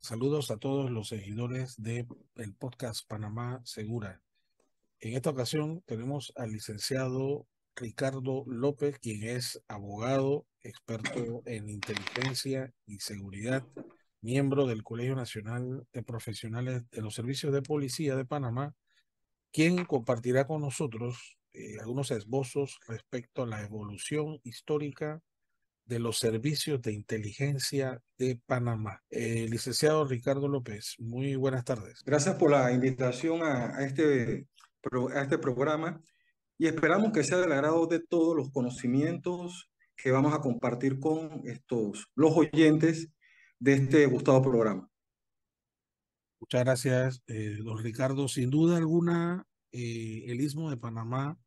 Saludos a todos los seguidores del podcast Panamá Segura. En esta ocasión tenemos al licenciado Ricardo López, quien es abogado, experto en inteligencia y seguridad, miembro del Colegio Nacional de Profesionales de los Servicios de Policía de Panamá, quien compartirá con nosotros algunos esbozos respecto a la evolución histórica de los servicios de inteligencia de Panamá. Licenciado Ricardo López, muy buenas tardes. Gracias por la invitación a este programa y esperamos que sea del agrado de todos los conocimientos que vamos a compartir con los oyentes de este gustado programa. Muchas gracias, don Ricardo. Sin duda alguna, el Istmo de Panamá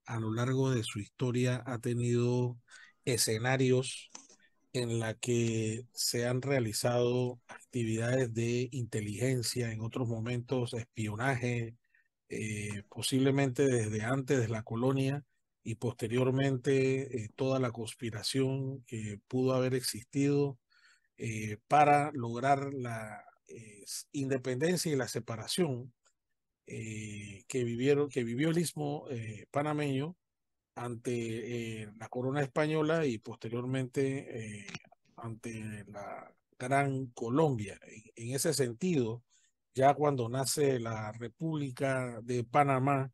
a lo largo de su historia ha tenido escenarios en la que se han realizado actividades de inteligencia, en otros momentos espionaje, posiblemente desde antes de la colonia y posteriormente toda la conspiración que pudo haber existido para lograr la independencia y la separación que vivió el Istmo panameño ante la corona española y posteriormente ante la Gran Colombia. En ese sentido, ya cuando nace la República de Panamá,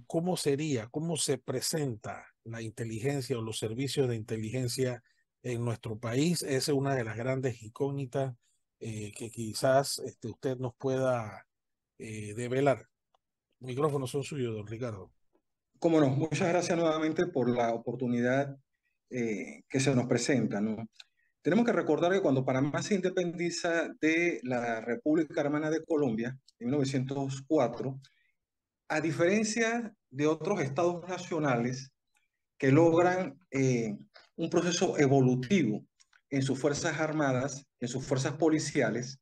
cómo se presenta la inteligencia o los servicios de inteligencia en nuestro país? Esa es una de las grandes incógnitas que quizás usted nos pueda develar. Micrófonos son suyos, don Ricardo. Cómo no, muchas gracias nuevamente por la oportunidad que se nos presenta, ¿no? Tenemos que recordar que cuando Panamá se independiza de la República Hermana de Colombia en 1904, a diferencia de otros estados nacionales, que logran un proceso evolutivo en sus fuerzas armadas, en sus fuerzas policiales.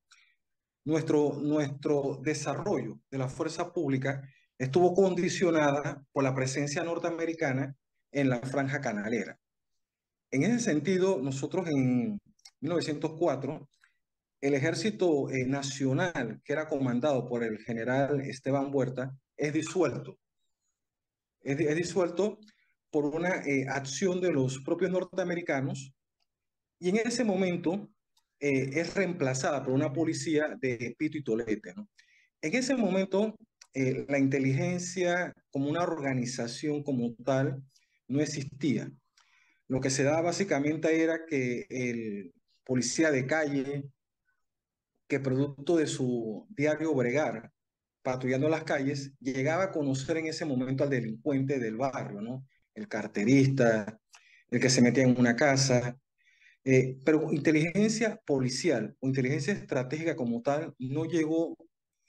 Nuestro desarrollo de la fuerza pública estuvo condicionada por la presencia norteamericana en la franja canalera. En ese sentido, nosotros en 1904, el ejército nacional, que era comandado por el general Esteban Huerta, es disuelto. Es disuelto por una acción de los propios norteamericanos y en ese momento es reemplazada por una policía de pito y tolete, ¿no? En ese momento, la inteligencia como una organización como tal no existía. Lo que se daba básicamente era que el policía de calle, que producto de su diario bregar, patrullando las calles, llegaba a conocer en ese momento al delincuente del barrio, ¿no? El carterista, el que se metía en una casa, pero inteligencia policial o inteligencia estratégica como tal no llegó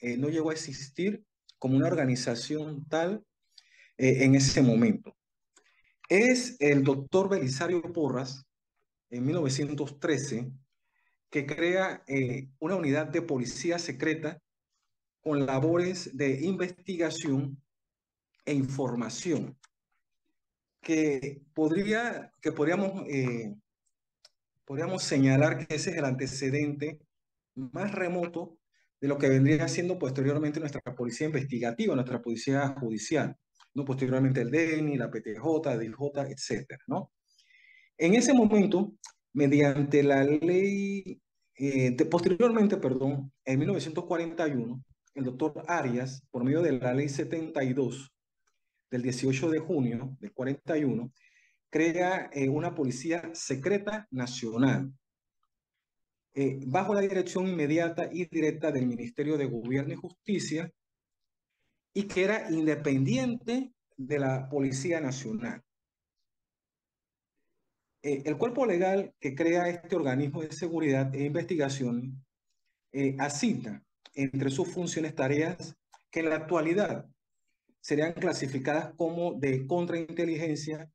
a existir como una organización tal en ese momento. Es el doctor Belisario Porras, en 1913, que crea una unidad de policía secreta con labores de investigación e información podríamos señalar que ese es el antecedente más remoto de lo que vendría siendo posteriormente nuestra policía investigativa, nuestra policía judicial, ¿no? Posteriormente el DENI, la PTJ, DIJ, etcétera, ¿no? En ese momento, mediante la ley, posteriormente, perdón, en 1941, el doctor Arias, por medio de la ley 72 del 18 de junio del 41, crea una policía secreta nacional, bajo la dirección inmediata y directa del Ministerio de Gobierno y Justicia, y que era independiente de la Policía Nacional. El cuerpo legal que crea este organismo de seguridad e investigación asigna entre sus funciones tareas que en la actualidad serían clasificadas como de contrainteligencia,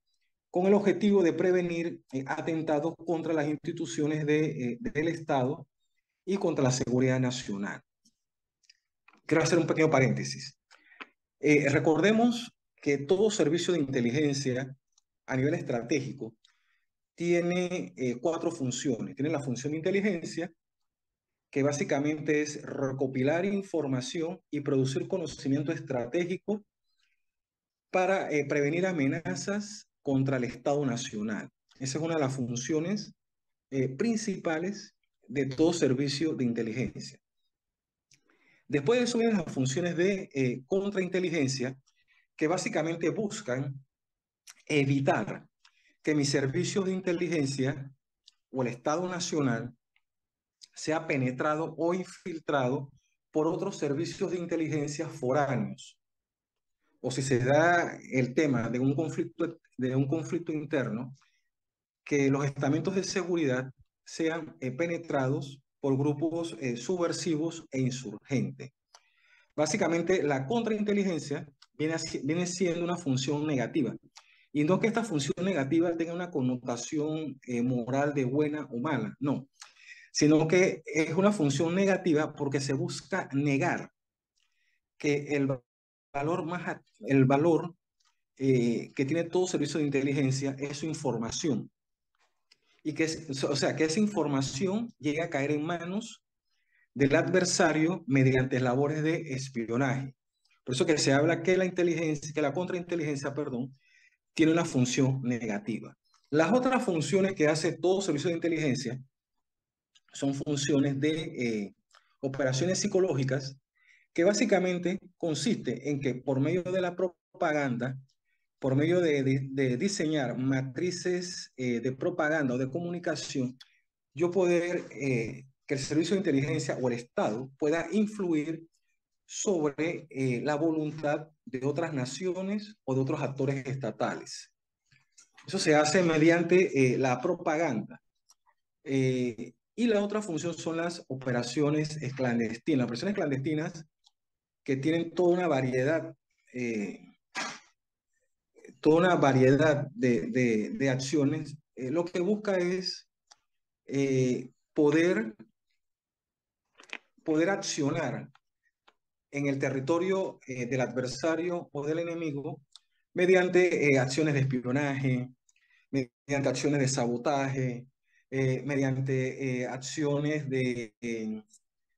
con el objetivo de prevenir atentados contra las instituciones del Estado y contra la seguridad nacional. Quiero hacer un pequeño paréntesis. Recordemos que todo servicio de inteligencia a nivel estratégico tiene cuatro funciones. Tiene la función de inteligencia, que básicamente es recopilar información y producir conocimiento estratégico para prevenir amenazas contra el Estado Nacional. Esa es una de las funciones principales de todo servicio de inteligencia. Después de eso vienen las funciones de contrainteligencia, que básicamente buscan evitar que mis servicios de inteligencia o el Estado Nacional sea penetrado o infiltrado por otros servicios de inteligencia foráneos. O si se da el tema de un conflicto interno, que los estamentos de seguridad sean penetrados por grupos subversivos e insurgentes. Básicamente, la contrainteligencia viene siendo una función negativa. Y no que esta función negativa tenga una connotación moral de buena o mala, no, sino que es una función negativa porque se busca negar que el valor que tiene todo servicio de inteligencia es su información. Y que, o sea, que esa información llegue a caer en manos del adversario mediante labores de espionaje. Por eso que se habla que la contrainteligencia, perdón, tiene una función negativa. Las otras funciones que hace todo servicio de inteligencia son funciones de operaciones psicológicas, que básicamente consiste en que por medio de la propaganda, por medio de diseñar matrices de propaganda o de comunicación, yo poder que el servicio de inteligencia o el Estado pueda influir sobre la voluntad de otras naciones o de otros actores estatales. Eso se hace mediante la propaganda. Y la otra función son las operaciones clandestinas. Operaciones clandestinas que tienen toda una variedad de acciones. Lo que busca es poder accionar en el territorio del adversario o del enemigo mediante acciones de espionaje, mediante acciones de sabotaje, mediante acciones de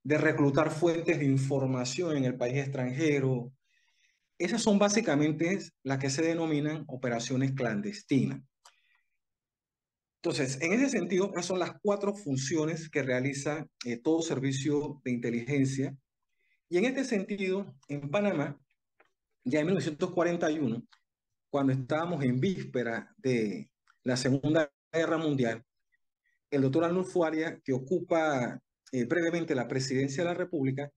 reclutar fuentes de información en el país extranjero. Esas son básicamente las que se denominan operaciones clandestinas. Entonces, en ese sentido, esas son las 4 funciones que realiza todo servicio de inteligencia. Y en este sentido, en Panamá, ya en 1941, cuando estábamos en víspera de la Segunda Guerra Mundial, el doctor Arnulfo Arias, que ocupa brevemente la presidencia de la República,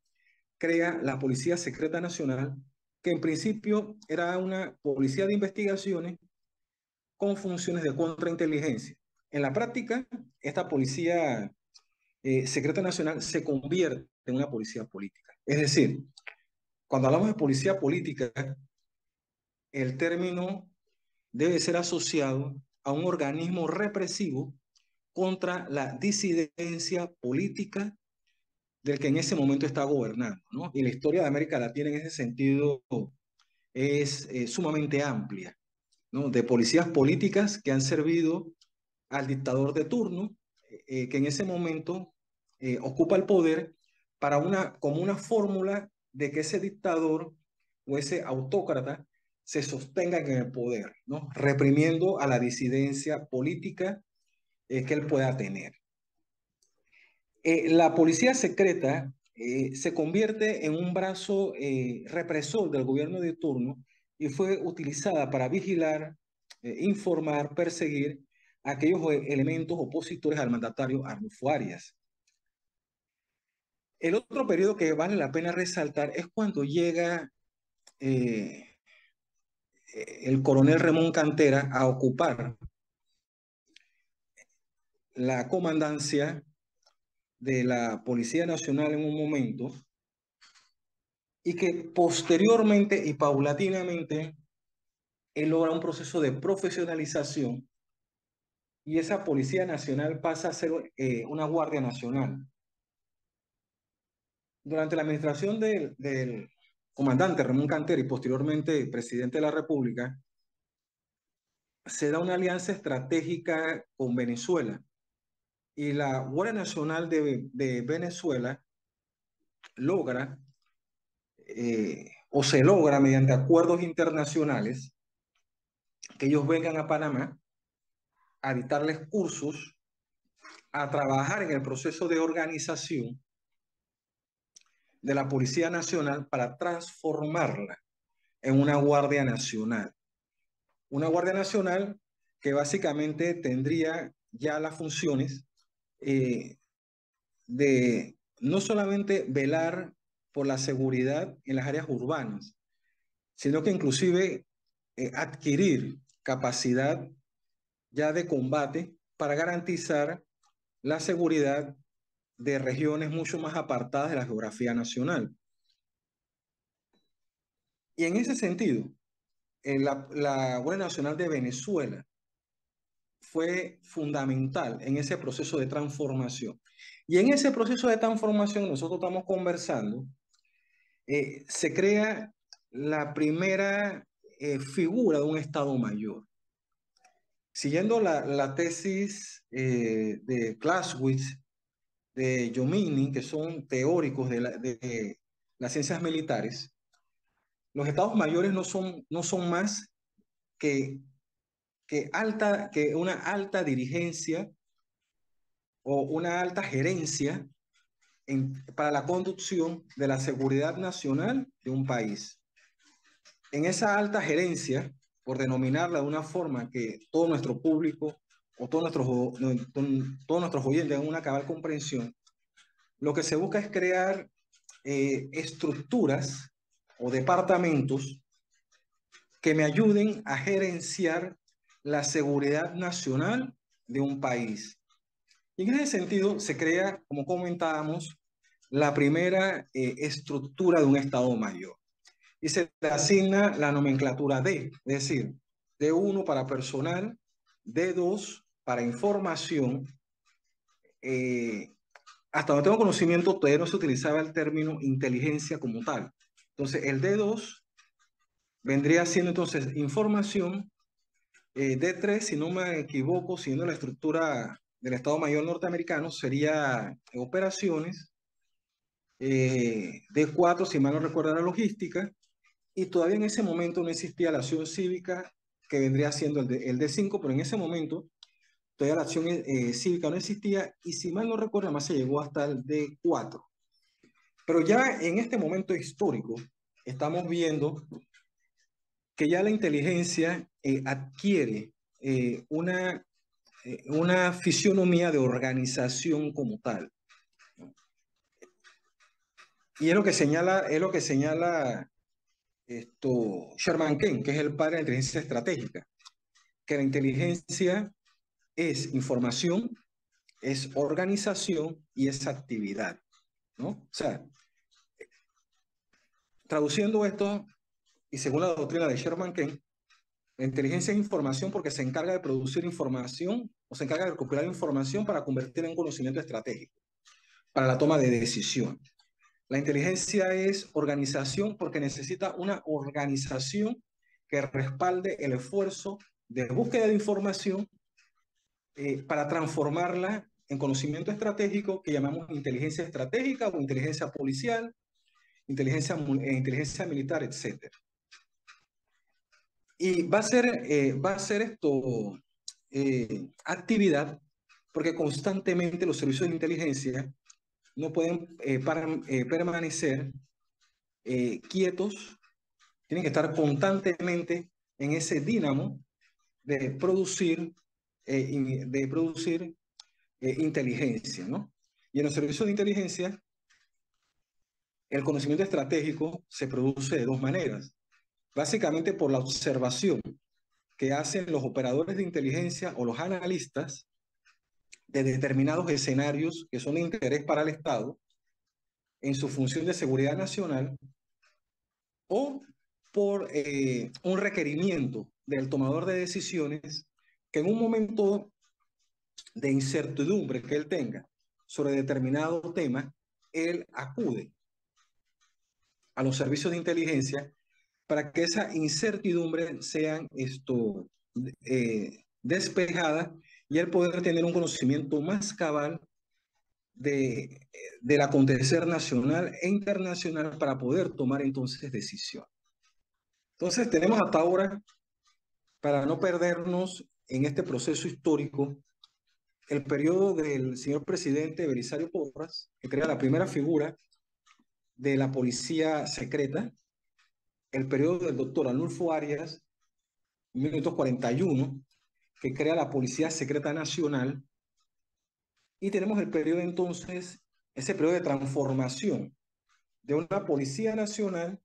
crea la Policía Secreta Nacional, que en principio era una policía de investigaciones con funciones de contrainteligencia. En la práctica, esta Policía Secreta Nacional se convierte en una policía política. Es decir, cuando hablamos de policía política, el término debe ser asociado a un organismo represivo contra la disidencia política del que en ese momento está gobernando, ¿no? Y la historia de América Latina en ese sentido es sumamente amplia, ¿no? De policías políticas que han servido al dictador de turno, que en ese momento ocupa el poder como una fórmula de que ese dictador o ese autócrata se sostenga en el poder, ¿no? Reprimiendo a la disidencia política que él pueda tener. La policía secreta se convierte en un brazo represor del gobierno de turno y fue utilizada para vigilar, informar, perseguir a aquellos elementos opositores al mandatario Arnulfo Arias. El otro periodo que vale la pena resaltar es cuando llega el coronel Ramón Cantera a ocupar la comandancia de la Policía Nacional en un momento, y que posteriormente y paulatinamente él logra un proceso de profesionalización y esa Policía Nacional pasa a ser una Guardia Nacional. Durante la administración del comandante Ramón Cantera y posteriormente presidente de la República, se da una alianza estratégica con Venezuela y la Guardia Nacional de Venezuela logra o se logra mediante acuerdos internacionales que ellos vengan a Panamá a dictarles cursos, a trabajar en el proceso de organización de la Policía Nacional para transformarla en una Guardia Nacional. Una Guardia Nacional que básicamente tendría ya las funciones de no solamente velar por la seguridad en las áreas urbanas, sino que inclusive adquirir capacidad ya de combate para garantizar la seguridad de regiones mucho más apartadas de la geografía nacional. Y en ese sentido, la Guardia Nacional de Venezuela fue fundamental en ese proceso de transformación. Y en ese proceso de transformación nosotros estamos conversando, se crea la primera figura de un Estado Mayor. Siguiendo la tesis de Clausewitz, de Jomini, que son teóricos de las ciencias militares, los estados mayores no son más que, que una alta dirigencia o una alta gerencia para la conducción de la seguridad nacional de un país. En esa alta gerencia, por denominarla de una forma que todo nuestro público o todos nuestros oyentes tengan una cabal comprensión, lo que se busca es crear estructuras o departamentos que me ayuden a gerenciar la seguridad nacional de un país. Y en ese sentido se crea, como comentábamos, la primera estructura de un Estado Mayor. Y se le asigna la nomenclatura D, es decir, D1 para personal, D2 para información. Hasta donde tengo conocimiento, todavía no se utilizaba el término inteligencia como tal. Entonces, el D2 vendría siendo entonces información. D3, si no me equivoco, siguiendo la estructura del Estado Mayor norteamericano, sería operaciones. D4, si mal no recuerdo, la logística. Y todavía en ese momento no existía la acción cívica, que vendría siendo el D5, pero en ese momento todavía la acción cívica no existía. Y si mal no recuerdo, más se llegó hasta el D4. Pero ya en este momento histórico, estamos viendo que ya la inteligencia adquiere una fisionomía de organización como tal. Y es lo que señala Sherman Kent, que es el padre de la inteligencia estratégica, que la inteligencia es información, es organización y es actividad, ¿no? O sea, traduciendo esto, y según la doctrina de Sherman Kent, la inteligencia es información porque se encarga de producir información o se encarga de recopilar información para convertirla en conocimiento estratégico, para la toma de decisión. La inteligencia es organización porque necesita una organización que respalde el esfuerzo de búsqueda de información para transformarla en conocimiento estratégico que llamamos inteligencia estratégica o inteligencia policial, inteligencia militar, etc. Y va a ser esto actividad porque constantemente los servicios de inteligencia no pueden permanecer quietos, tienen que estar constantemente en ese dínamo de producir, inteligencia, ¿no? Y en los servicios de inteligencia, el conocimiento estratégico se produce de dos maneras. Básicamente por la observación que hacen los operadores de inteligencia o los analistas de determinados escenarios que son de interés para el Estado en su función de seguridad nacional o por un requerimiento del tomador de decisiones que en un momento de incertidumbre que él tenga sobre determinado tema, él acude a los servicios de inteligencia para que esa incertidumbre sean despejada y el poder tener un conocimiento más cabal del acontecer nacional e internacional para poder tomar entonces decisión. Entonces tenemos hasta ahora, para no perdernos en este proceso histórico, el periodo del señor presidente Belisario Porras, que crea la primera figura de la policía secreta, el periodo del doctor Arnulfo Arias, 1941, que crea la Policía Secreta Nacional, y tenemos el periodo entonces, ese periodo de transformación de una Policía Nacional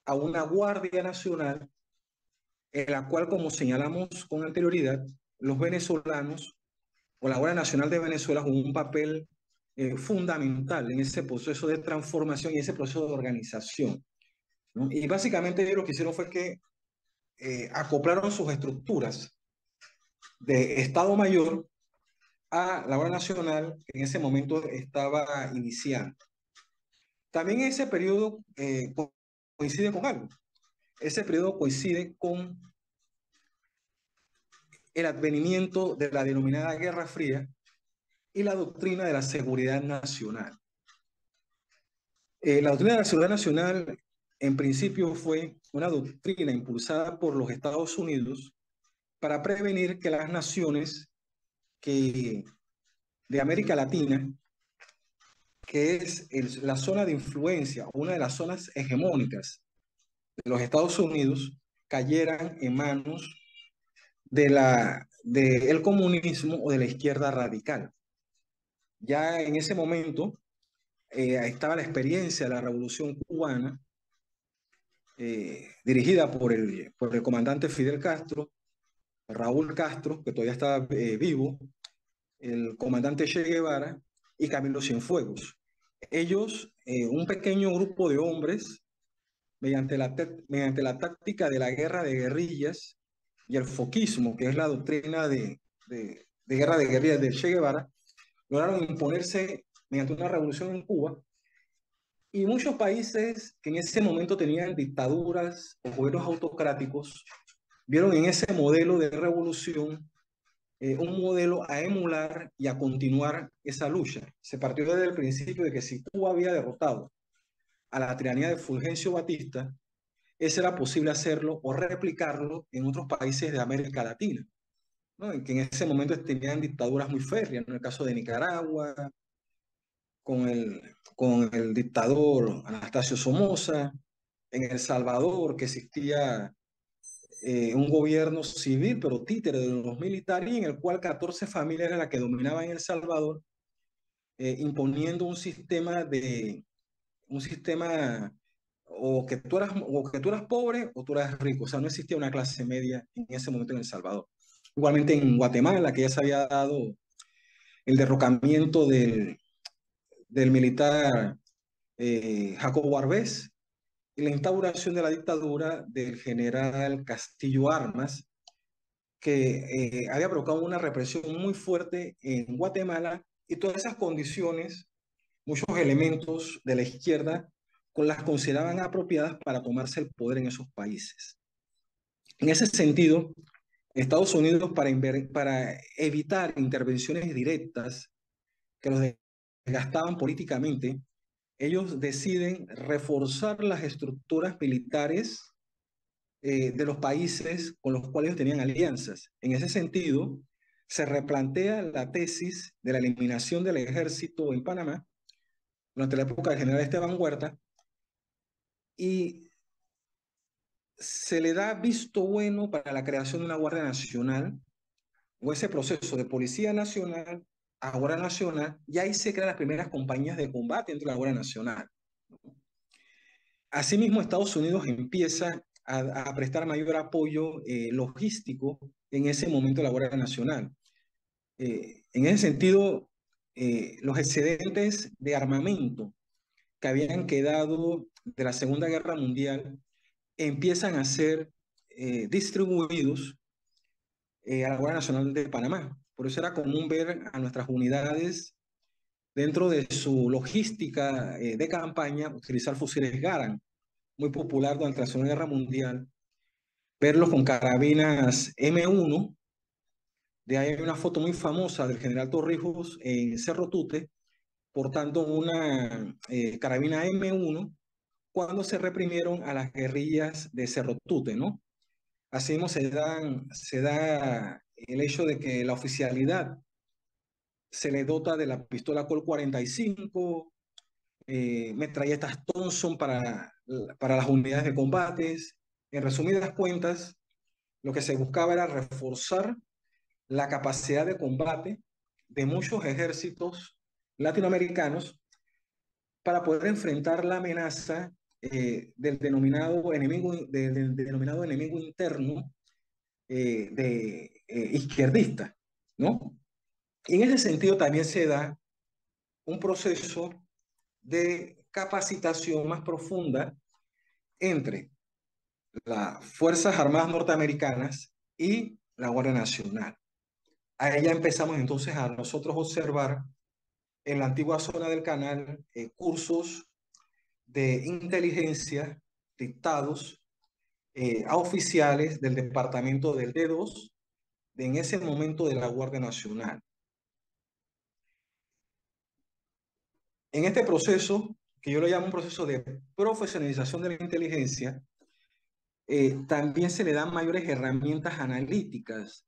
a una Guardia Nacional, en la cual, como señalamos con anterioridad, los venezolanos o la Guardia Nacional de Venezuela jugó un papel fundamental en ese proceso de transformación y ese proceso de organización, ¿no? Y básicamente ellos lo que hicieron fue que acoplaron sus estructuras de Estado Mayor a la Guardia Nacional, que en ese momento estaba iniciando. También ese periodo coincide con algo. Ese periodo coincide con el advenimiento de la denominada Guerra Fría y la doctrina de la seguridad nacional. La doctrina de la seguridad nacional, en principio, fue una doctrina impulsada por los Estados Unidos para prevenir que las naciones de América Latina, que es la zona de influencia, una de las zonas hegemónicas de los Estados Unidos, cayeran en manos del comunismo o de la izquierda radical. Ya en ese momento estaba la experiencia de la Revolución Cubana, dirigida por el comandante Fidel Castro, Raúl Castro, que todavía está vivo, el comandante Che Guevara y Camilo Cienfuegos. Ellos, un pequeño grupo de hombres, mediante la táctica de la guerra de guerrillas y el foquismo, que es la doctrina de guerra de guerrillas de Che Guevara, lograron imponerse mediante una revolución en Cuba. Y muchos países que en ese momento tenían dictaduras o gobiernos autocráticos, vieron en ese modelo de revolución un modelo a emular y a continuar esa lucha. Se partió desde el principio de que si Cuba había derrotado a la tiranía de Fulgencio Batista, eso era posible hacerlo o replicarlo en otros países de América Latina, ¿no? Que en ese momento tenían dictaduras muy férreas, ¿no? En el caso de Nicaragua, con el dictador Anastasio Somoza, en El Salvador, que existía un gobierno civil, pero títere de los militares, en el cual 14 familias eran las que dominaban El Salvador, imponiendo un sistema o que tú eras pobre o tú eras rico, o sea, no existía una clase media en ese momento en El Salvador. Igualmente en Guatemala, que ya se había dado el derrocamiento del militar Jacobo Arbenz y la instauración de la dictadura del general Castillo Armas, que había provocado una represión muy fuerte en Guatemala, y todas esas condiciones, muchos elementos de la izquierda las consideraban apropiadas para tomarse el poder en esos países. En ese sentido, Estados Unidos, para evitar intervenciones directas que los desgastaban políticamente, ellos deciden reforzar las estructuras militares de los países con los cuales tenían alianzas. En ese sentido, se replantea la tesis de la eliminación del ejército en Panamá durante la época del general Esteban Huerta, y se le da visto bueno para la creación de una Guardia Nacional, o ese proceso de Policía Nacional a Guardia Nacional, y ahí se crean las primeras compañías de combate dentro de la Guardia Nacional. Asimismo, Estados Unidos empieza a prestar mayor apoyo logístico en ese momento a la Guardia Nacional. En ese sentido, los excedentes de armamento que habían quedado de la Segunda Guerra Mundial empiezan a ser distribuidos a la Guardia Nacional de Panamá. Por eso era común ver a nuestras unidades, dentro de su logística de campaña, utilizar fusiles Garand, muy popular durante la Segunda Guerra Mundial, verlos con carabinas M1, De ahí hay una foto muy famosa del general Torrijos en Cerro Tute portando una carabina M1 cuando se reprimieron a las guerrillas de Cerro Tute, ¿no? Así mismo se da el hecho de que la oficialidad se le dota de la pistola Colt 45, metralletas Thompson para las unidades de combates. En resumidas cuentas, lo que se buscaba era reforzar la capacidad de combate de muchos ejércitos latinoamericanos para poder enfrentar la amenaza del denominado enemigo interno izquierdista, ¿no? Y en ese sentido también se da un proceso de capacitación más profunda entre las Fuerzas Armadas norteamericanas y la Guardia Nacional. Ahí ya empezamos entonces a nosotros observar en la antigua zona del canal cursos de inteligencia dictados a oficiales del departamento del D2 de en ese momento de la Guardia Nacional. En este proceso, que yo lo llamo un proceso de profesionalización de la inteligencia, también se le dan mayores herramientas analíticas.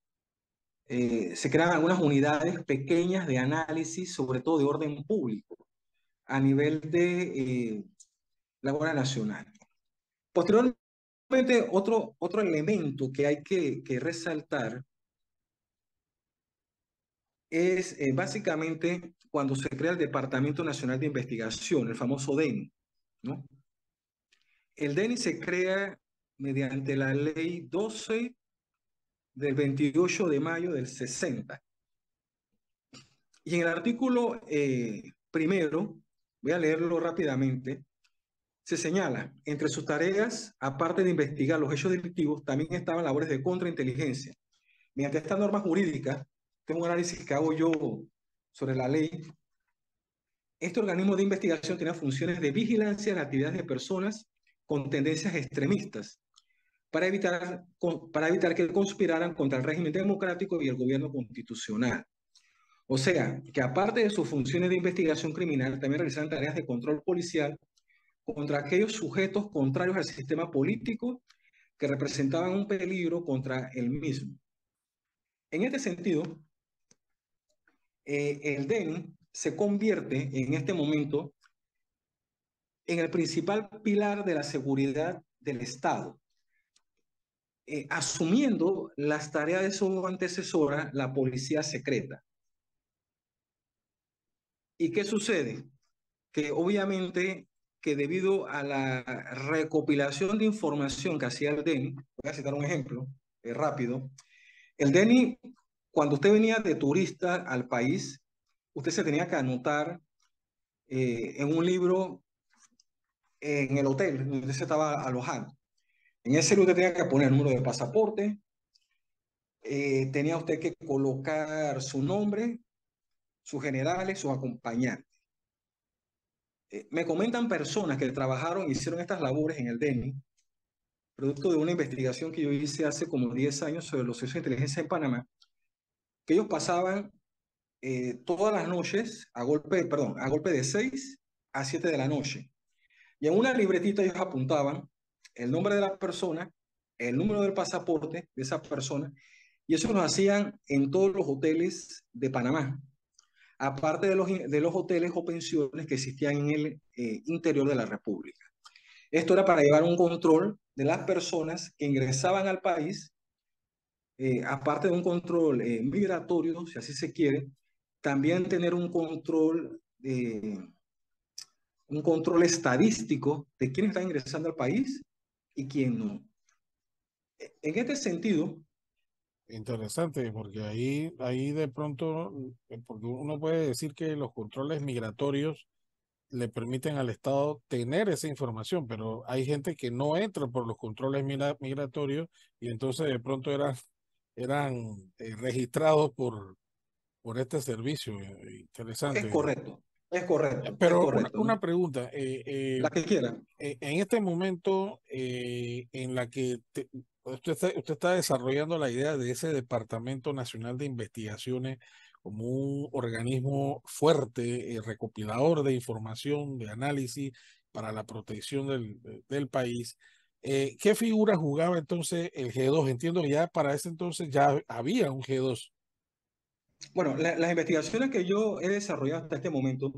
Se crean algunas unidades pequeñas de análisis, sobre todo de orden público, a nivel de la Guardia Nacional. Posteriormente, otro elemento que hay que resaltar es básicamente cuando se crea el Departamento Nacional de Investigación, el famoso DENI, ¿no? El DENI se crea mediante la ley 12 del 28 de mayo del 60. Y en el artículo primero, voy a leerlo rápidamente, se señala, entre sus tareas, aparte de investigar los hechos delictivos, también estaban labores de contrainteligencia. Mediante esta norma jurídica, tengo un análisis que hago yo sobre la ley. Este organismo de investigación tenía funciones de vigilancia de las actividades de personas con tendencias extremistas para evitar que conspiraran contra el régimen democrático y el gobierno constitucional. O sea, que aparte de sus funciones de investigación criminal, también realizaban tareas de control policial contra aquellos sujetos contrarios al sistema político que representaban un peligro contra el mismo. En este sentido, el DENI se convierte en este momento en el principal pilar de la seguridad del Estado, asumiendo las tareas de su antecesora, la policía secreta. ¿Y qué sucede? Que obviamente que debido a la recopilación de información que hacía el DENI, voy a citar un ejemplo rápido, el DENI, cuando usted venía de turista al país, usted se tenía que anotar en un libro en el hotel donde usted se estaba alojando. En ese libro usted tenía que poner el número de pasaporte, tenía usted que colocar su nombre, sus generales, sus acompañantes. Me comentan personas que trabajaron, hicieron estas labores en el DENI, producto de una investigación que yo hice hace como 10 años sobre los servicios de inteligencia en Panamá, que ellos pasaban todas las noches a golpe de 6 a 7 de la noche. Y en una libretita ellos apuntaban el nombre de la persona, el número del pasaporte de esa persona, y eso lo hacían en todos los hoteles de Panamá, aparte de los hoteles o pensiones que existían en el interior de la República. Esto era para llevar un control de las personas que ingresaban al país, aparte de un control migratorio, si así se quiere, también tener un control estadístico de quién está ingresando al país y quién no. En este sentido, Interesante, porque ahí de pronto, porque uno puede decir que los controles migratorios le permiten al Estado tener esa información, pero hay gente que no entra por los controles migratorios y entonces de pronto eran registrados por este servicio. es Interesante. correcto. es Pero correcto, ¿no? una pregunta, La que quiera. en este momento en la que usted está desarrollando la idea de ese Departamento Nacional de Investigaciones como un organismo fuerte, recopilador de información, de análisis para la protección del país, ¿qué figura jugaba entonces el G2? Entiendo que ya para ese entonces ya había un G2. Bueno, las investigaciones que yo he desarrollado hasta este momento,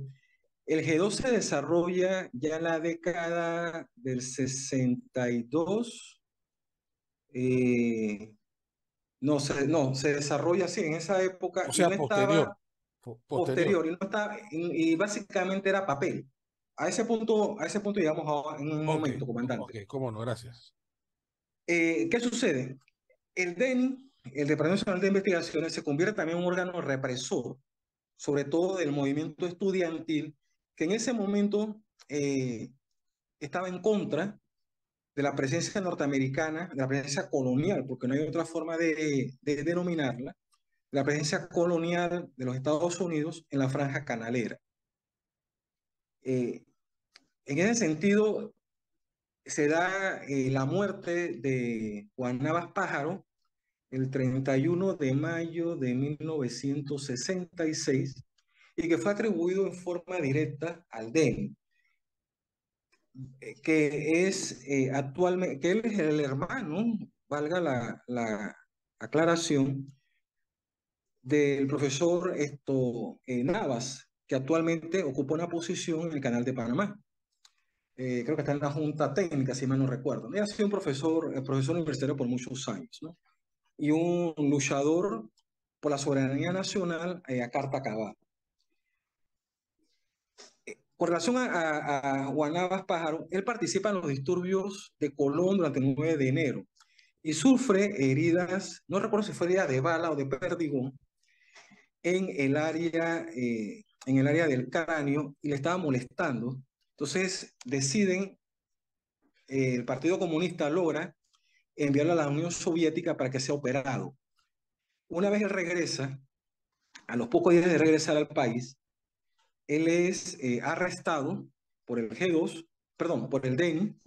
el G2 se desarrolla ya en la década del 62. eh, no, se desarrolla así en esa época O y sea, no posterior, estaba posterior. posterior, y no estaba, y básicamente era papel. A ese punto llegamos en un Ok, momento, ok, comandante. cómo no, gracias. ¿Qué sucede? El DENI, el Departamento Nacional de Investigaciones, se convierte también en un órgano represor, sobre todo del movimiento estudiantil, que en ese momento estaba en contra de la presencia norteamericana, de la presencia colonial, porque no hay otra forma de denominarla, la presencia colonial de los Estados Unidos en la franja canalera. Eh, en ese sentido, se da la muerte de Juan Navas Pájaro el 31 de mayo de 1966 y que fue atribuido en forma directa al DENI, que es actualmente, que él es el hermano, valga la aclaración, del profesor Navas, que actualmente ocupa una posición en el Canal de Panamá. Creo que está en la Junta Técnica, si mal no recuerdo. Él ha sido un profesor universitario por muchos años, ¿no? Y un luchador por la soberanía nacional a carta cabal. Con relación a Juan Navas Pájaro, él participa en los disturbios de Colón durante el 9 de enero y sufre heridas, no recuerdo si fue herida de bala o de perdigón, en el área del cráneo y le estaba molestando. Entonces deciden, el Partido Comunista logra enviarlo a la Unión Soviética para que sea operado. Una vez él regresa, a los pocos días de regresar al país, él es arrestado por el G2, perdón, por el DENI,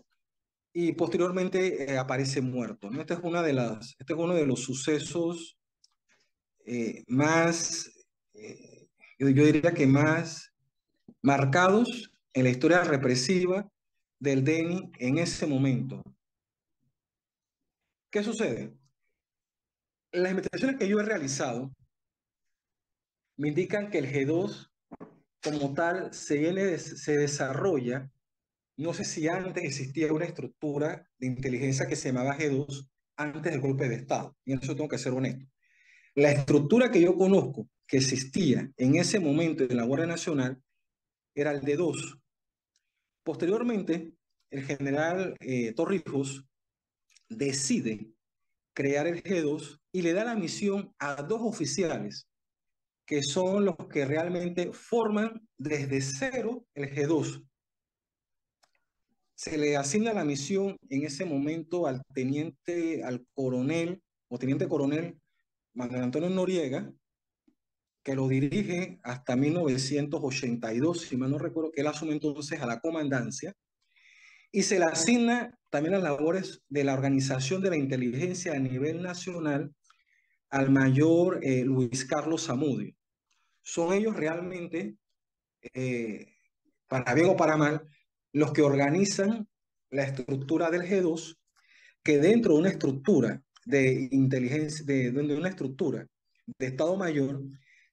y posteriormente aparece muerto, ¿no? Este es uno de los sucesos más, yo diría que más marcados en la historia represiva del DENI en ese momento. ¿Qué sucede? Las investigaciones que yo he realizado me indican que el G2 como tal se desarrolla. No sé si antes existía una estructura de inteligencia que se llamaba G2 antes del golpe de Estado. Y en eso tengo que ser honesto. La estructura que yo conozco que existía en ese momento en la Guardia Nacional era el D2. Posteriormente, el general Torrijos decide crear el G2 y le da la misión a dos oficiales que son los que realmente forman desde cero el G2. Se le asigna la misión en ese momento al coronel o teniente coronel Manuel Antonio Noriega, que lo dirige hasta 1982, si mal no recuerdo, que él asume entonces a la comandancia, y se le asigna también las labores de la organización de la inteligencia a nivel nacional al mayor Luis Carlos Zamudio. Son ellos realmente, eh, para bien o para mal, los que organizan la estructura del G2, que dentro de una estructura de inteligencia, de una estructura de Estado Mayor,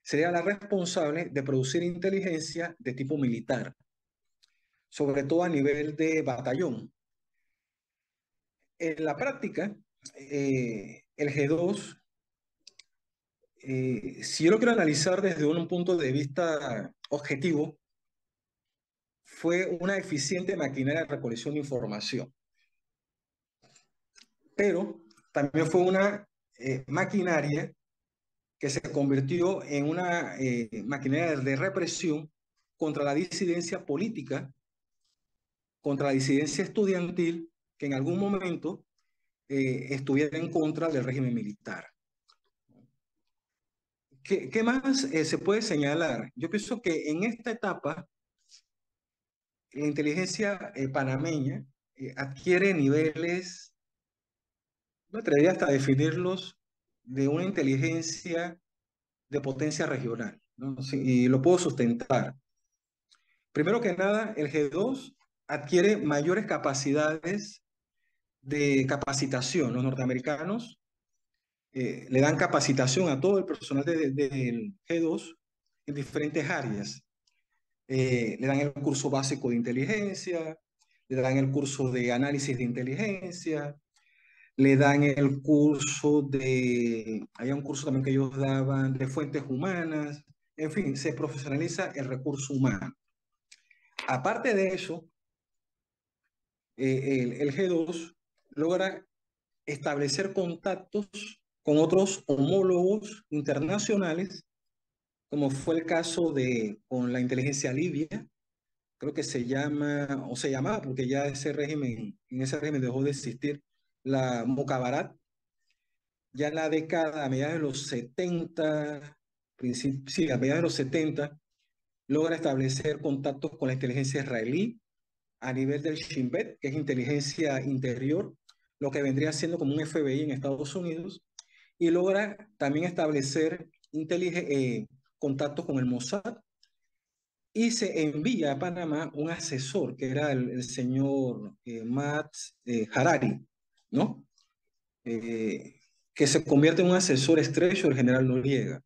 sería la responsable de producir inteligencia de tipo militar, sobre todo a nivel de batallón. En la práctica, el G2, si yo lo quiero analizar desde un punto de vista objetivo, fue una eficiente maquinaria de recolección de información, pero también fue una maquinaria que se convirtió en una maquinaria de represión contra la disidencia política, contra la disidencia estudiantil, que en algún momento estuviera en contra del régimen militar. ¿Qué más se puede señalar? Yo pienso que en esta etapa la inteligencia panameña adquiere niveles, me atrevería hasta a definirlos, de una inteligencia de potencia regional, ¿no? Sí, y lo puedo sustentar. Primero que nada, el G2 adquiere mayores capacidades de capacitación. Los norteamericanos le dan capacitación a todo el personal del G2 en diferentes áreas. Le dan el curso básico de inteligencia, le dan el curso de análisis de inteligencia, le dan el curso hay un curso también que ellos daban de fuentes humanas, en fin, se profesionaliza el recurso humano. Aparte de eso, el G2 logra establecer contactos con otros homólogos internacionales, como fue el caso con la inteligencia libia, creo que se llama, o se llamaba, porque ya en ese régimen dejó de existir, la Mukhabarat, ya en la década, a mediados de los 70, sí, a mediados de los 70, logra establecer contactos con la inteligencia israelí a nivel del Shin Bet, que es inteligencia interior, lo que vendría siendo como un FBI en Estados Unidos, y logra también establecer contactos con el Mossad, y se envía a Panamá un asesor, que era el señor Matt Harari, ¿no? Eh, que se convierte en un asesor estrecho del general Noriega.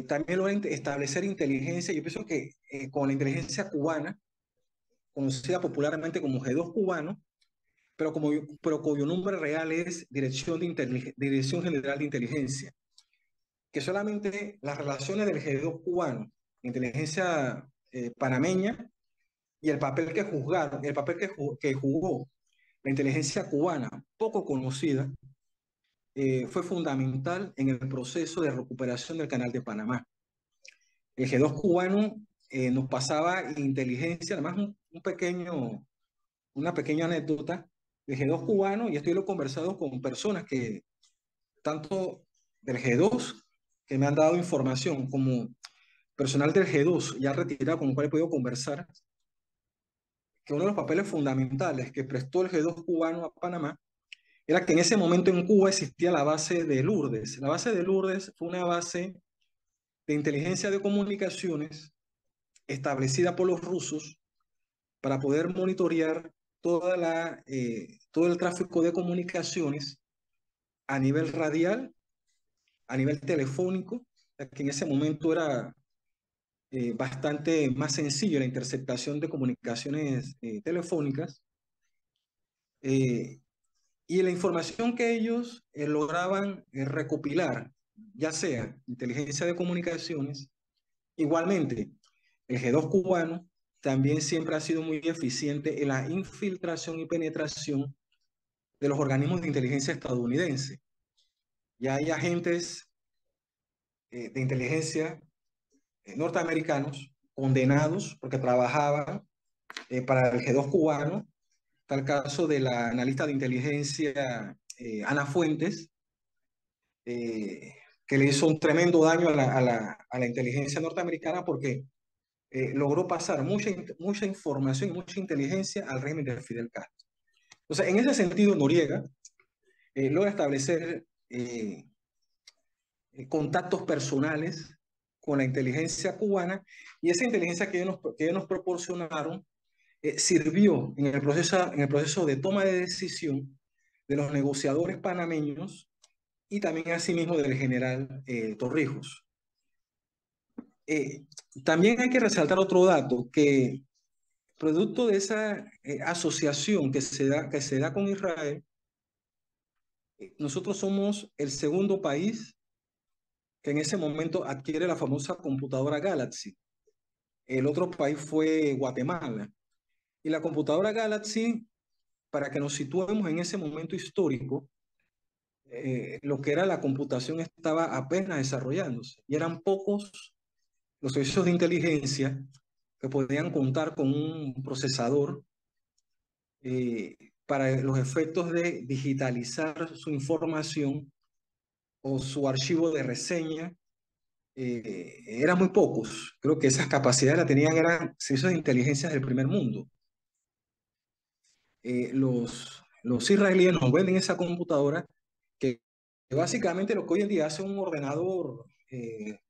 También logra establecer inteligencia, yo pienso que con la inteligencia cubana, conocida popularmente como G2 cubano, pero cuyo nombre real es Dirección General de Inteligencia, que solamente las relaciones del G2 cubano, inteligencia panameña, y el papel que jugó la inteligencia cubana, poco conocida, fue fundamental en el proceso de recuperación del Canal de Panamá. El G2 cubano nos pasaba inteligencia, además una pequeña anécdota. El G2 cubano, y esto lo he conversado con personas que, tanto del G2, que me han dado información, como personal del G2 ya retirado, con el cual he podido conversar, que uno de los papeles fundamentales que prestó el G2 cubano a Panamá era que en ese momento en Cuba existía la base de Lourdes. La base de Lourdes fue una base de inteligencia de comunicaciones establecida por los rusos para poder monitorear todo el tráfico de comunicaciones a nivel radial, a nivel telefónico, que en ese momento era bastante más sencillo la interceptación de comunicaciones telefónicas. Eh, y la información que ellos lograban recopilar, ya sea inteligencia de comunicaciones, igualmente el G2 cubano también siempre ha sido muy eficiente en la infiltración y penetración de los organismos de inteligencia estadounidense. Ya hay agentes de inteligencia norteamericanos condenados porque trabajaban para el G2 cubano. Tal caso de la analista de inteligencia Ana Fuentes, que le hizo un tremendo daño a la inteligencia norteamericana porque logró pasar mucha información y mucha inteligencia al régimen de Fidel Castro. Entonces, en ese sentido, Noriega logra establecer contactos personales con la inteligencia cubana, y esa inteligencia que ellos nos proporcionaron sirvió en el proceso de toma de decisión de los negociadores panameños y también asimismo del general Torrijos. Eh, También hay que resaltar otro dato, que producto de esa asociación que se da con Israel, nosotros somos el segundo país que en ese momento adquiere la famosa computadora Galaxy. El otro país fue Guatemala. Y la computadora Galaxy, para que nos situemos en ese momento histórico, lo que era la computación estaba apenas desarrollándose y eran pocos los servicios de inteligencia que podían contar con un procesador para los efectos de digitalizar su información o su archivo de reseña, eran muy pocos. Creo que esas capacidades las tenían, eran servicios de inteligencia del primer mundo. Los israelíes nos venden esa computadora que básicamente lo que hoy en día hace un ordenador de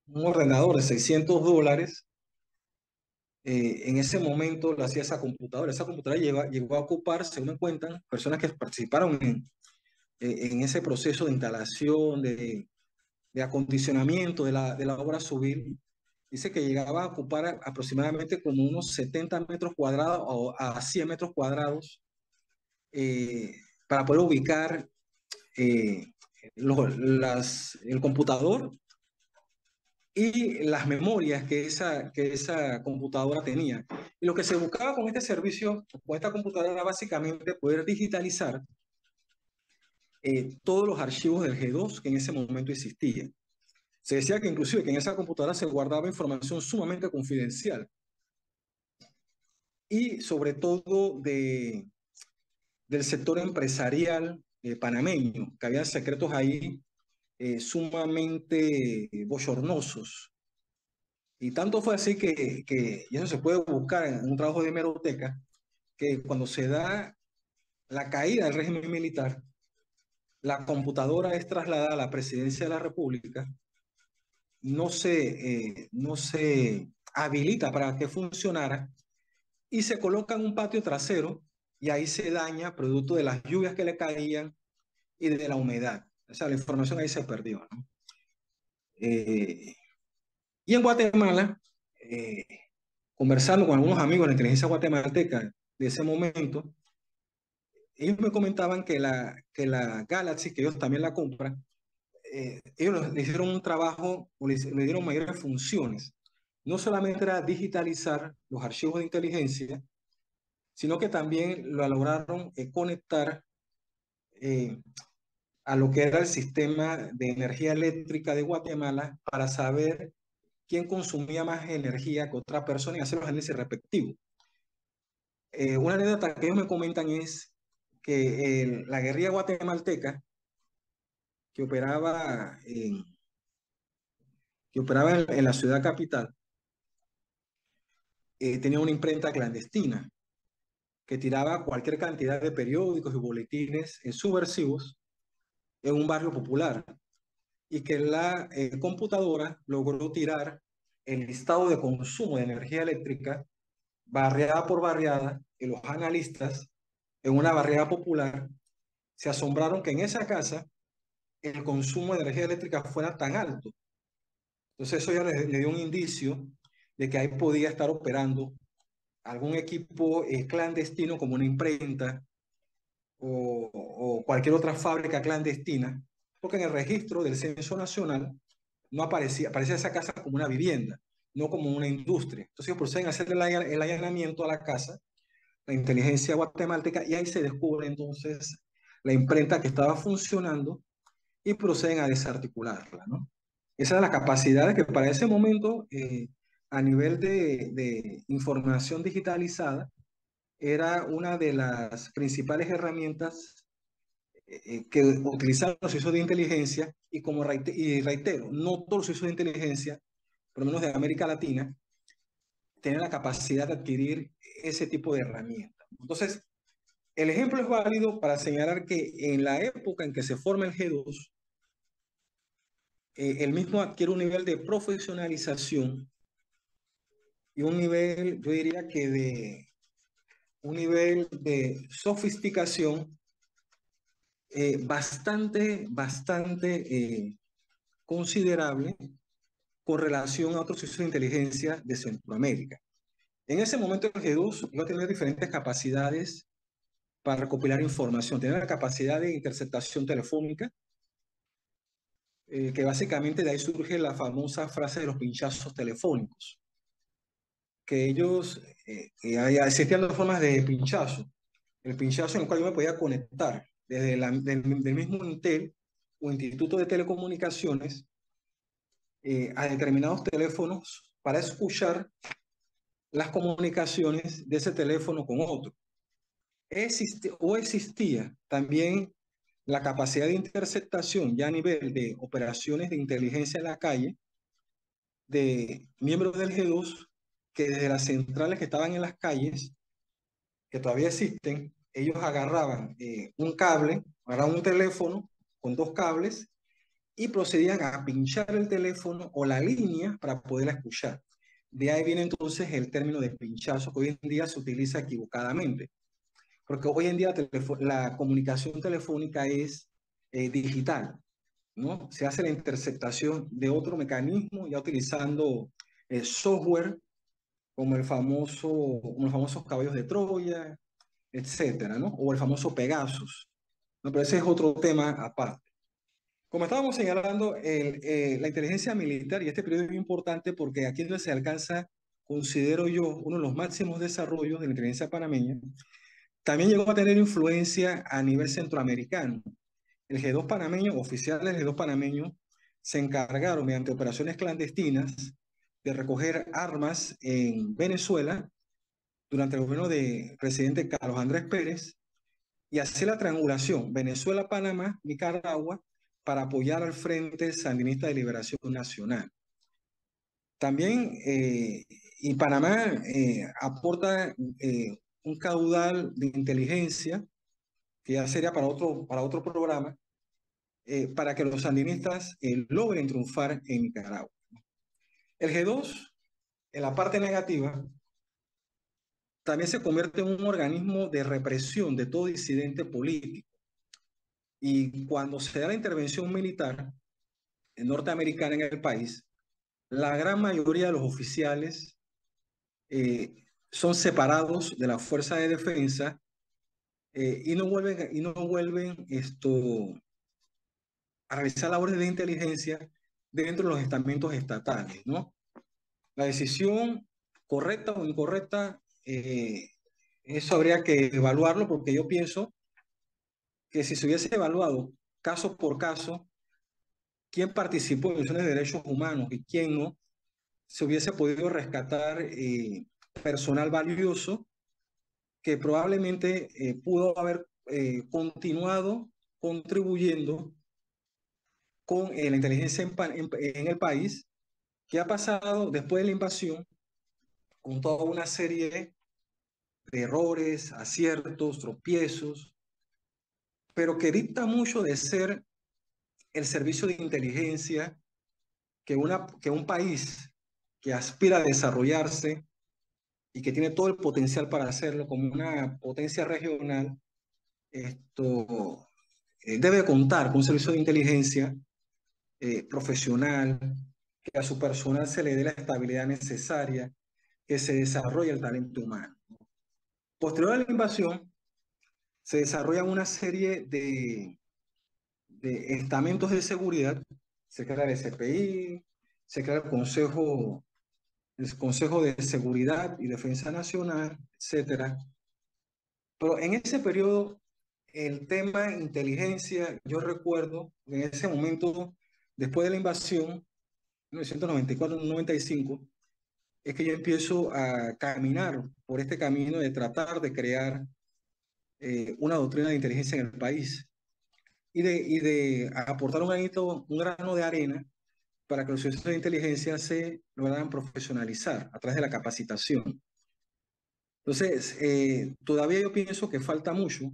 $600, en ese momento lo hacía esa computadora. Esa computadora llegó a ocupar, según me cuentan, personas que participaron en ese proceso de instalación, de acondicionamiento de la obra civil. Dice que llegaba a ocupar aproximadamente como unos 70 metros cuadrados o a 100 metros cuadrados, eh, para poder ubicar eh, el computador y las memorias que esa computadora tenía. Y lo que se buscaba con este servicio, con esta computadora, era básicamente poder digitalizar todos los archivos del G2 que en ese momento existían. Se decía que inclusive que en esa computadora se guardaba información sumamente confidencial y sobre todo del sector empresarial panameño, que había secretos ahí sumamente bochornosos. Y tanto fue así y eso se puede buscar en un trabajo de hemeroteca, que cuando se da la caída del régimen militar, la computadora es trasladada a la presidencia de la República, no se habilita para que funcionara y se coloca en un patio trasero y ahí se daña producto de las lluvias que le caían y de la humedad. O sea, la información ahí se perdió, ¿no? Eh, y en Guatemala, eh, conversando con algunos amigos de la inteligencia guatemalteca de ese momento, ellos me comentaban que la Galaxy, que ellos también la compran, ellos le hicieron un trabajo, o le dieron mayores funciones. No solamente era digitalizar los archivos de inteligencia, sino que también lo lograron conectar eh, a lo que era el sistema de energía eléctrica de Guatemala para saber quién consumía más energía que otra persona y hacer los análisis respectivos. Una anécdota que ellos me comentan es que la guerrilla guatemalteca que operaba en la ciudad capital tenía una imprenta clandestina que tiraba cualquier cantidad de periódicos y boletines subversivos en un barrio popular, y que la computadora logró tirar el listado de consumo de energía eléctrica barriada por barriada, y los analistas en una barriada popular se asombraron que en esa casa el consumo de energía eléctrica fuera tan alto. Entonces eso ya le dio un indicio de que ahí podía estar operando algún equipo clandestino como una imprenta o cualquier otra fábrica clandestina, porque en el registro del Censo Nacional no aparecía esa casa como una vivienda, no como una industria. Entonces ellos proceden a hacer el allanamiento a la casa, la inteligencia guatemalteca, y ahí se descubre entonces la imprenta que estaba funcionando y proceden a desarticularla, ¿no? Esas son las capacidades que para ese momento, a nivel de información digitalizada, era una de las principales herramientas que utilizaban los servicios de inteligencia, y reitero, no todos los servicios de inteligencia, por lo menos de América Latina, tienen la capacidad de adquirir ese tipo de herramientas. Entonces, el ejemplo es válido para señalar que en la época en que se forma el G2, el mismo adquiere un nivel de profesionalización y un nivel, yo diría que un nivel de sofisticación bastante considerable con relación a otros servicios de inteligencia de Centroamérica. En ese momento el G2 iba a tener diferentes capacidades para recopilar información. Tenía la capacidad de interceptación telefónica, que básicamente de ahí surge la famosa frase de los pinchazos telefónicos, que ellos, existían dos formas de pinchazo. El pinchazo en el cual yo me podía conectar desde del mismo Intel o Instituto de Telecomunicaciones a determinados teléfonos para escuchar las comunicaciones de ese teléfono con otro. Existía también la capacidad de interceptación ya a nivel de operaciones de inteligencia en la calle de miembros del G2 que desde las centrales que estaban en las calles, que todavía existen, ellos agarraban un cable, agarraban un teléfono con dos cables y procedían a pinchar el teléfono o la línea para poderla escuchar. De ahí viene entonces el término de pinchazo, que hoy en día se utiliza equivocadamente, porque hoy en día la comunicación telefónica es digital, ¿no? Se hace la interceptación de otro mecanismo, ya utilizando software como los famosos caballos de Troya, etcétera, ¿no? O el famoso Pegasus, ¿no? Pero ese es otro tema aparte. Como estábamos señalando, la inteligencia militar, y este periodo es muy importante porque aquí es donde se alcanza, considero yo, uno de los máximos desarrollos de la inteligencia panameña, también llegó a tener influencia a nivel centroamericano. El G2 panameño, oficiales del G2 panameño, se encargaron mediante operaciones clandestinas de recoger armas en Venezuela durante el gobierno del presidente Carlos Andrés Pérez y hacer la triangulación Venezuela-Panamá, Nicaragua, para apoyar al Frente Sandinista de Liberación Nacional. También, y Panamá aporta un caudal de inteligencia, que ya sería para otro programa, para que los sandinistas logren triunfar en Nicaragua. El G2, en la parte negativa, también se convierte en un organismo de represión de todo disidente político. Y cuando se da la intervención militar norteamericana en el país, la gran mayoría de los oficiales son separados de la fuerza de defensa y no vuelven a realizar labores de inteligencia dentro de los estamentos estatales, ¿no? La decisión correcta o incorrecta, eso habría que evaluarlo porque yo pienso que si se hubiese evaluado caso por caso, quién participó en violaciones de derechos humanos y quién no, se hubiese podido rescatar personal valioso que probablemente pudo haber continuado contribuyendo con la inteligencia en el país, que ha pasado después de la invasión con toda una serie de errores, aciertos, tropiezos, pero que dicta mucho de ser el servicio de inteligencia que un país que aspira a desarrollarse y que tiene todo el potencial para hacerlo como una potencia regional, debe contar con un servicio de inteligencia profesional, que a su personal se le dé la estabilidad necesaria, que se desarrolle el talento humano. Posterior a la invasión, se desarrollan una serie de estamentos de seguridad, se crea el SPI, se crea el Consejo de Seguridad y Defensa Nacional, etcétera. Pero en ese periodo, el tema inteligencia, yo recuerdo en ese momento, después de la invasión, 1994-95, es que yo empiezo a caminar por este camino de tratar de crear una doctrina de inteligencia en el país y de aportar un grano de arena para que los servicios de inteligencia se lograran profesionalizar a través de la capacitación. Entonces, todavía yo pienso que falta mucho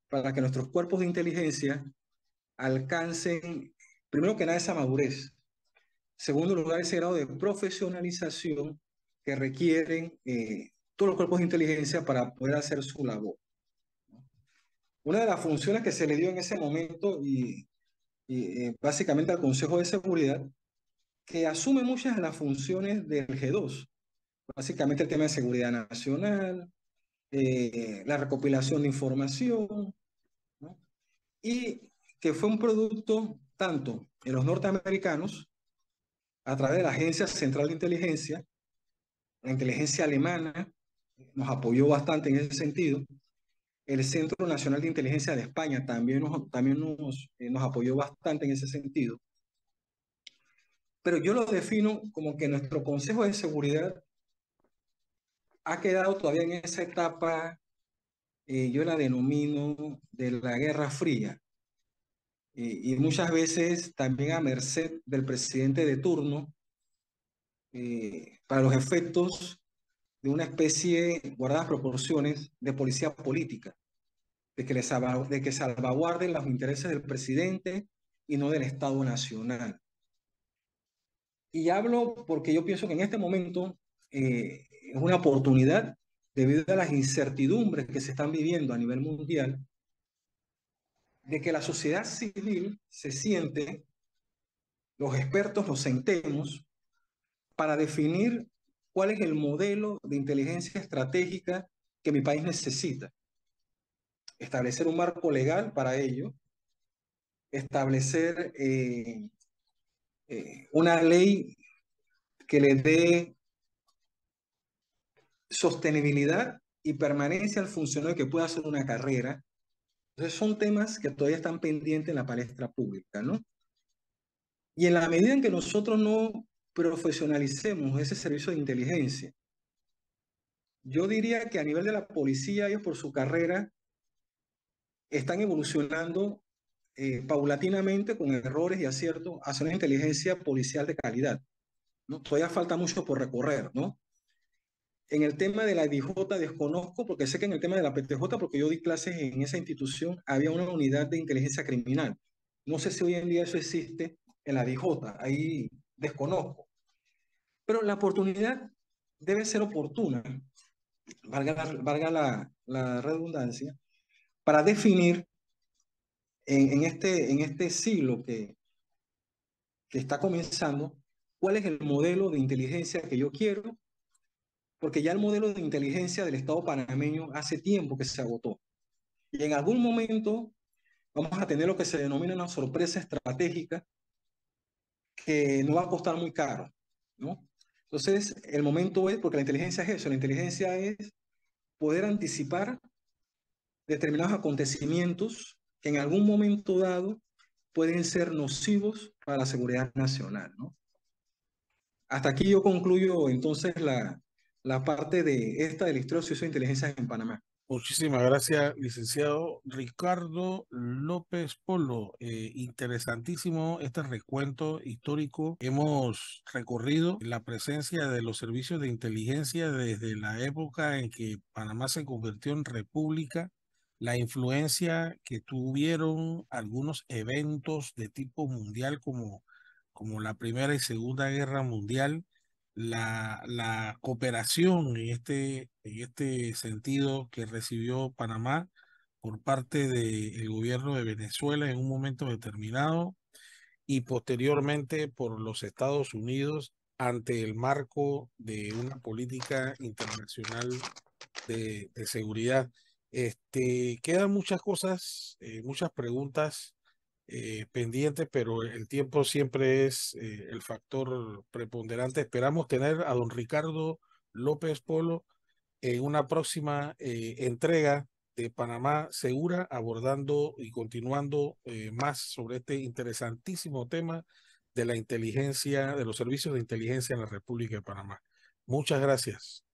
para que nuestros cuerpos de inteligencia alcancen, primero que nada, esa madurez. Segundo lugar, ese grado de profesionalización que requieren todos los cuerpos de inteligencia para poder hacer su labor. Una de las funciones que se le dio en ese momento básicamente al Consejo de Seguridad, que asume muchas de las funciones del G2, básicamente el tema de seguridad nacional, la recopilación de información, ¿no? Y que fue un producto tanto en los norteamericanos, a través de la Agencia Central de Inteligencia, la inteligencia alemana nos apoyó bastante en ese sentido, el Centro Nacional de Inteligencia de España también nos apoyó bastante en ese sentido, pero yo lo defino como que nuestro Consejo de Seguridad ha quedado todavía en esa etapa, yo la denomino de la Guerra Fría, y muchas veces también a merced del presidente de turno, para los efectos de una especie, guardadas proporciones, de policía política, de que salvaguarden los intereses del presidente y no del Estado Nacional. Y hablo porque yo pienso que en este momento es una oportunidad, debido a las incertidumbres que se están viviendo a nivel mundial, de que la sociedad civil se siente, los expertos nos sentemos para definir cuál es el modelo de inteligencia estratégica que mi país necesita. Establecer un marco legal para ello, establecer una ley que le dé sostenibilidad y permanencia al funcionario que pueda hacer una carrera. Entonces son temas que todavía están pendientes en la palestra pública, ¿no? Y en la medida en que nosotros no profesionalicemos ese servicio de inteligencia, yo diría que a nivel de la policía, ellos por su carrera están evolucionando paulatinamente, con errores y aciertos, hacia una inteligencia policial de calidad, ¿no? Todavía falta mucho por recorrer, ¿no? En el tema de la DIJ desconozco, porque sé que en el tema de la PTJ, porque yo di clases en esa institución, había una unidad de inteligencia criminal. No sé si hoy en día eso existe en la DIJ, ahí desconozco. Pero la oportunidad debe ser oportuna, valga la redundancia, para definir en este siglo que está comenzando, cuál es el modelo de inteligencia que yo quiero, porque ya el modelo de inteligencia del Estado panameño hace tiempo que se agotó. Y en algún momento vamos a tener lo que se denomina una sorpresa estratégica que no va a costar muy caro, ¿no? Entonces, el momento es, porque la inteligencia es eso, la inteligencia es poder anticipar determinados acontecimientos que en algún momento dado pueden ser nocivos para la seguridad nacional, ¿no? Hasta aquí yo concluyo entonces la parte de esta del Instituto de Ciencias de Inteligencia en Panamá. Muchísimas gracias, licenciado Ricardo López Polo. Interesantísimo este recuento histórico. Hemos recorrido la presencia de los servicios de inteligencia desde la época en que Panamá se convirtió en república, la influencia que tuvieron algunos eventos de tipo mundial como la Primera y Segunda Guerra Mundial, la cooperación en este sentido que recibió Panamá por parte del gobierno de Venezuela en un momento determinado y posteriormente por los Estados Unidos ante el marco de una política internacional de seguridad. Quedan muchas cosas, muchas preguntas pendientes, pero el tiempo siempre es el factor preponderante. Esperamos tener a don Ricardo López Polo en una próxima entrega de Panamá Segura, abordando y continuando más sobre este interesantísimo tema de la inteligencia, de los servicios de inteligencia en la República de Panamá. Muchas gracias.